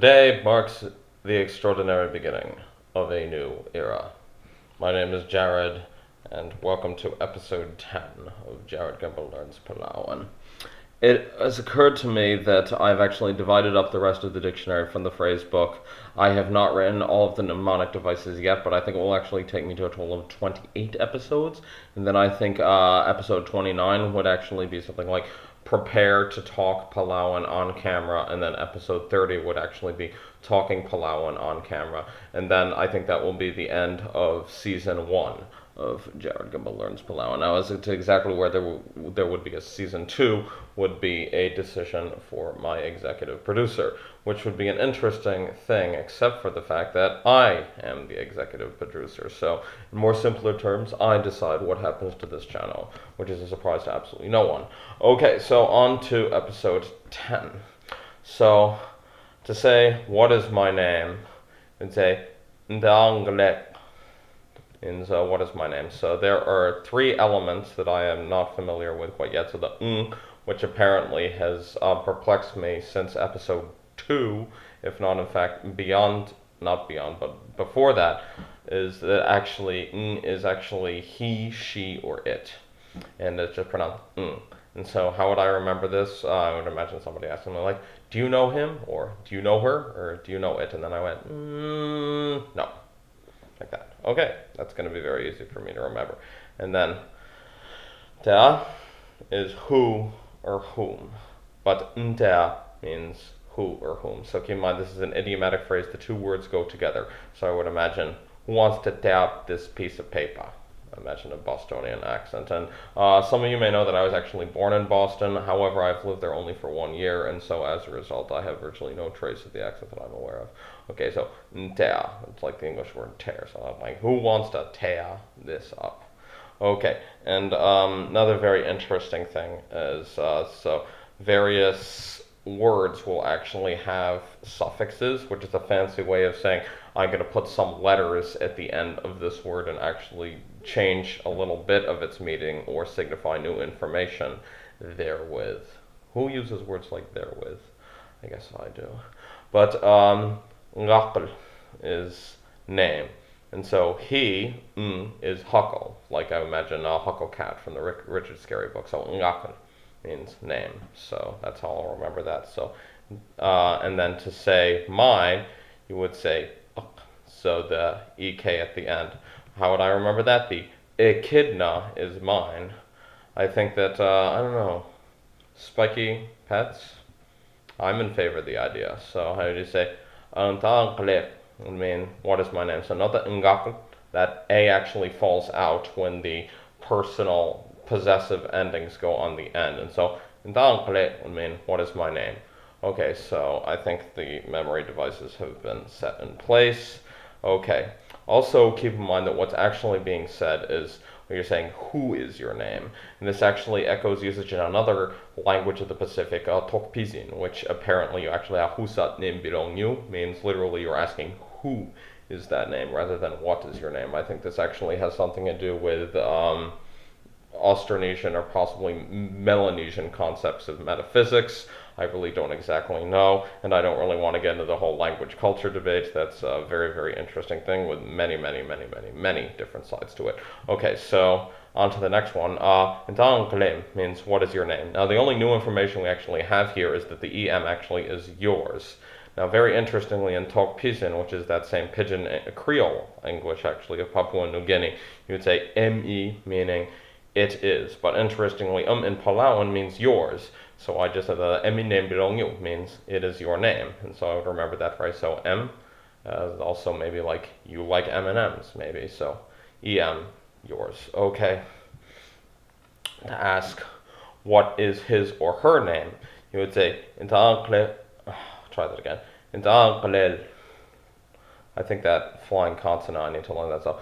Today marks the extraordinary beginning of a new era. My name is Jared, and welcome to episode 10 of Jared Gimbel Learns Palauan. It has occurred to me that I've actually divided up the rest of the dictionary from the phrase book. I have not written all of the mnemonic devices yet, but I think it will actually take me to a total of 28 episodes. And then I think episode 29 would actually be something like prepare to talk Palauan on camera, and then episode 30 would actually be talking Palauan on camera. And then I think that will be the end of season 1 of Jared Gimbel Learns Palauan. Now, as to exactly where there would be a season 2 would be a decision for my executive producer, which would be an interesting thing, except for the fact that I am the executive producer. So, in more simpler terms, I decide what happens to this channel, which is a surprise to absolutely no one. Okay, so on to episode 10. So, to say, what is my name, I'd say, Ndangle. And so, what is my name? So there are 3 elements that I am not familiar with quite yet. So the which apparently has perplexed me since episode 2, if not in fact beyond, not beyond, but before that, is that actually is actually he, she, or it, and it's just pronounced And so how would I remember this? I would imagine somebody asking me like, do you know him, or do you know her, or do you know it? And then I went, no. Like that. Okay, that's going to be very easy for me to remember. And then der is who or whom, but der means who or whom. So keep in mind, this is an idiomatic phrase. The 2 words go together. So I would imagine, who wants to dab this piece of paper? Imagine a Bostonian accent. And some of you may know that I was actually born in Boston. However, I've lived there only for 1 year, and so as a result, I have virtually no trace of the accent that I'm aware of. Okay, so tear, it's like the English word tear. So I'm like, who wants to tear this up? Okay, and another very interesting thing is so various words will actually have suffixes, which is a fancy way of saying I'm going to put some letters at the end of this word and actually change a little bit of its meaning or signify new information therewith. Who uses words like therewith? I guess I do. But ngakl is name. And so he is Huckle, like I imagine Huckle Cat from the Richard Scarry book. So ngakl means name. So that's how I'll remember that. So and then to say mine, you would say uk. So the ek at the end. How would I remember that? The echidna is mine. I think that I don't know, spiky pets. I'm in favor of the idea. So how do you say Antangle? I mean, what is my name? So not the ngakl. That a actually falls out when the personal possessive endings go on the end. And so Antangle, I mean, what is my name? Okay, so I think the memory devices have been set in place. Okay. Also, keep in mind that what's actually being said is when you're saying, who is your name? And this actually echoes usage in another language of the Pacific, Tokpizin, which apparently you actually have husat nim bilong you, means literally you're asking who is that name rather than what is your name. I think this actually has something to do with Austronesian or possibly Melanesian concepts of metaphysics. I really don't exactly know, and I don't really want to get into the whole language culture debate. That's a very, very interesting thing with many, many, many, many, many different sides to it. Okay, so on to the next one. Ntanglem means what is your name? Now, the only new information we actually have here is that the em actually is yours. Now, very interestingly, in Tok Pisin, which is that same pidgin Creole English actually of Papua New Guinea, you would say me, meaning it is. But interestingly, in Palauan means yours. So I just said emi name bilong you means it is your name. And so I would remember that phrase. So M, also maybe like you like M&Ms, maybe. So em, yours. Okay. To ask what is his or her name, you would say try that again. I think that flying consonant, I need to learn that. So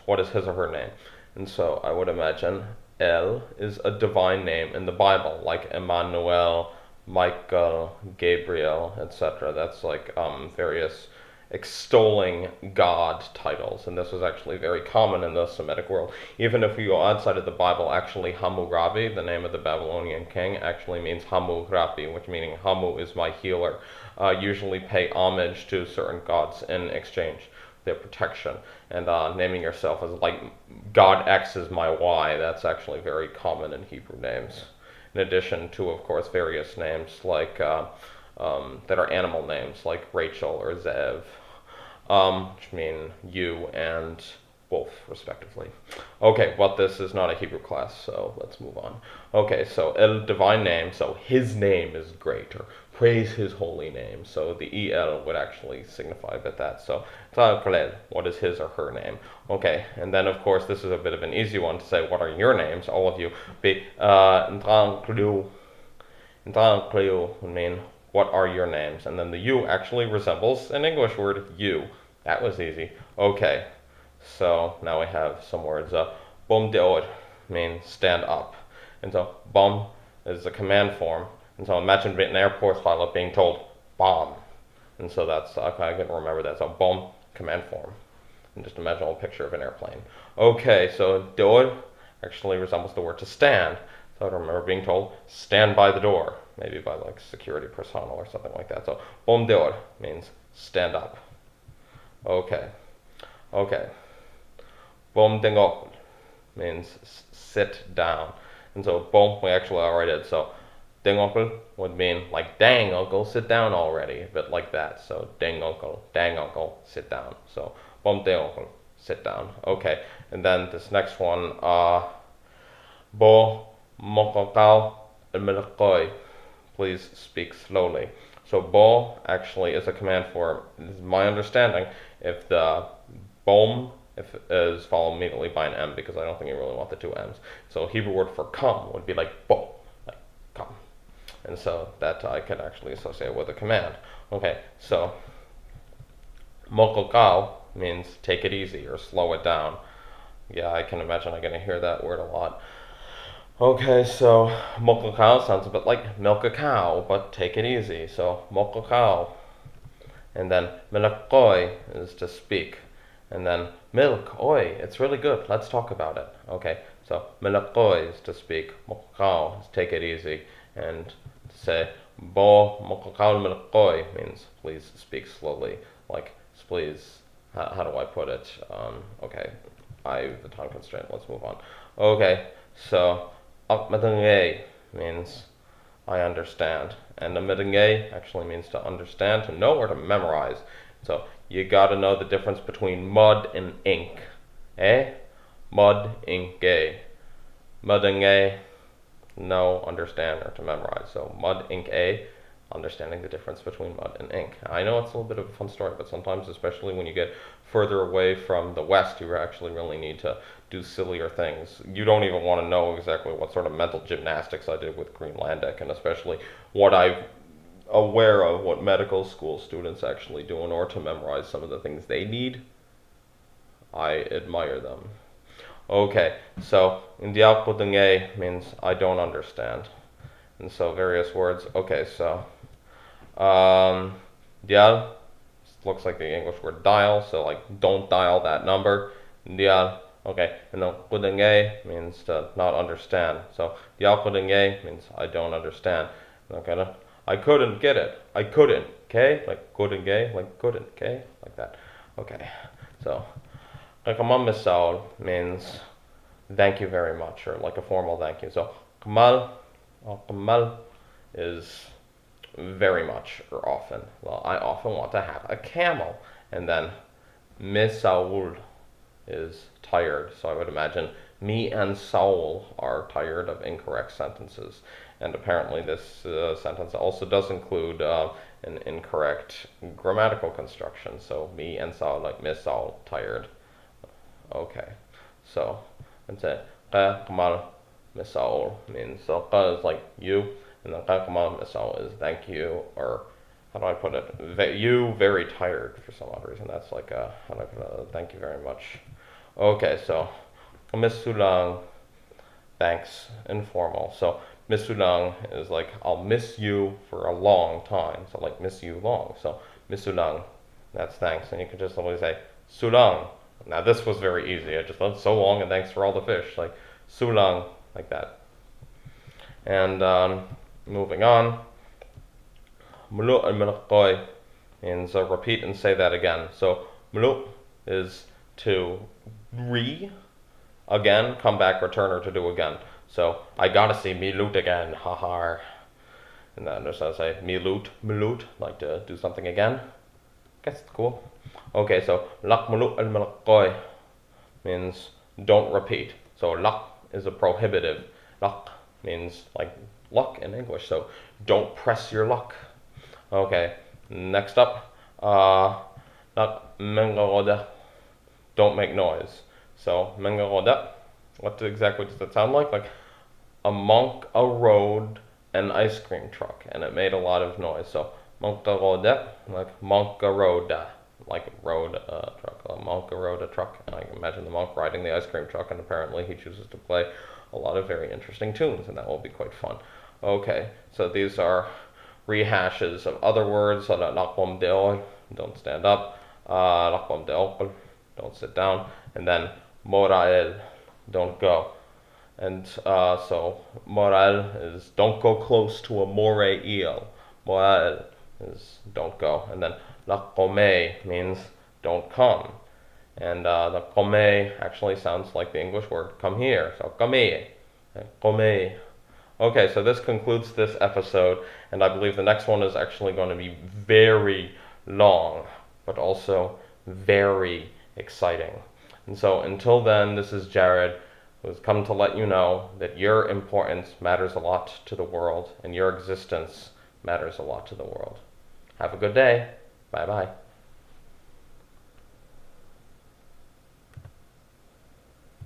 what is his or her name? And so I would imagine El is a divine name in the Bible, like Emmanuel, Michael, Gabriel, etc. That's like various extolling God titles, and this was actually very common in the Semitic world. Even if you go outside of the Bible, actually Hammurabi, the name of the Babylonian king, actually means Hammurabi, which meaning Hammu is my healer. Usually pay homage to certain gods in exchange their protection, and naming yourself as like God X is my Y. That's actually very common in Hebrew names. In addition to, of course, various names like that are animal names, like Rachel or Zev, which mean you and wolf, respectively. Okay, but this is not a Hebrew class, so let's move on. Okay, so El, divine name, so his name is great, or praise his holy name. So the El would actually signify that. So what is his or her name? Okay, and then of course this is a bit of an easy one to say, what are your names? All of you. Be would mean, what are your names? And then the you actually resembles an English word, you. That was easy. Okay, so now we have some words. Bom deod means stand up. And so bom is a command form. And so imagine an airport pilot being told bomb. And so that's, I can remember that. So bom, command form. And just imagine a picture of an airplane. Okay, so deod actually resembles the word to stand. So I remember being told, stand by the door. Maybe by like security personnel or something like that. So bom deod means stand up. Okay. Bom dengok means sit down. And so bom we actually already did. So dengokul would mean like dang uncle, sit down already. A bit like that. So dang uncle, sit down. So bom dengokul, sit down. Okay. And then this next one, bo mokokal milkoi. Please speak slowly. So bo actually is a command form. This is my understanding. If the bom if is followed immediately by an M, because I don't think you really want the two M's. So Hebrew word for come would be like bo, like come. And so that I can actually associate with a command. Okay, so mokokao means take it easy or slow it down. Yeah, I can imagine I'm going to hear that word a lot. Okay, so mokokao sounds a bit like milk a cow, but take it easy. So mokokao. And then milakoi is to speak. And then milk, oi, it's really good. Let's talk about it. Okay, so milakoi is to speak. Mokokao is take it easy. And to say bo mokokao milakoi means please speak slowly. Like, please, how do I put it? Okay, I have the time constraint. Let's move on. Okay, so akmadenge means I understand. And amidenge actually means to understand, to know, or to memorize. So you got to know the difference between mud and ink. Mud, ink, Mudenge, know, understand, or to memorize. So mud, ink, understanding the difference between mud and ink. I know it's a little bit of a fun story, but sometimes, especially when you get further away from the West, you actually really need to do sillier things. You don't even want to know exactly what sort of mental gymnastics I did with Greenlandic, and especially what I'm aware of what medical school students actually do in order to memorize some of the things they need. I admire them. Okay, so indialkodenge means I don't understand. And so various words. Okay, so dial looks like the English word dial, so like don't dial that number. Dial. Okay, and then kudenge means to not understand. So dial kudenge means I don't understand. Okay, I couldn't get it. I couldn't. Okay, like couldn't like couldn't. Okay, like that. Okay, so kamal misal means thank you very much, or like a formal thank you. So kamal is very much or often. Well, I often want to have a camel. And then misaul is tired. So I would imagine me and Saul are tired of incorrect sentences. And apparently this sentence also does include an incorrect grammatical construction. So me and Saul, like Miss Saul, tired. Okay, so and say kamal misal means so is like you, and then kamal misal is thank you, or how do I put it? You very tired for some odd reason. That's like how do I put it? Thank you very much. Okay, so misulang, thanks, informal. So misulang is like I'll miss you for a long time. So like miss you long. So misulang, That's thanks. And you could just simply say sulang. Now this was very easy. I just love so long and thanks for all the fish. Like sulang, like that. And moving on. Mulu and mulakoy means repeat and say that again. So mulu is to again, come back, return, or to do again. So I gotta see me loot again, haha. And then there's I say me loot, like to do something again. Guess it's cool. Okay, so lak muluk al malakoy means don't repeat. So lak is a prohibitive. Lak means like luck in English. So don't press your luck. Okay, next up, lak mengaroda, don't make noise. So mengaroda, what exactly does that sound like? Like a monk rode an ice cream truck, and it made a lot of noise. So monkaroda, like monkaroda, like rode a truck. A monk rode a truck, and I can imagine the monk riding the ice cream truck, and apparently he chooses to play a lot of very interesting tunes, and that will be quite fun. Okay, so these are rehashes of other words. So lakwam deol, don't stand up. Lakwam deol, don't sit down. And then morael, don't go. And so moral is don't go close to a moray eel. Moral is don't go. And then la come means don't come. And the come actually sounds like the English word come here. So come here. Come. Okay, so this concludes this episode, and I believe the next one is actually going to be very long, but also very exciting. And so until then, this is Jared, who has come to let you know that your importance matters a lot to the world, and your existence matters a lot to the world. Have a good day. Bye-bye.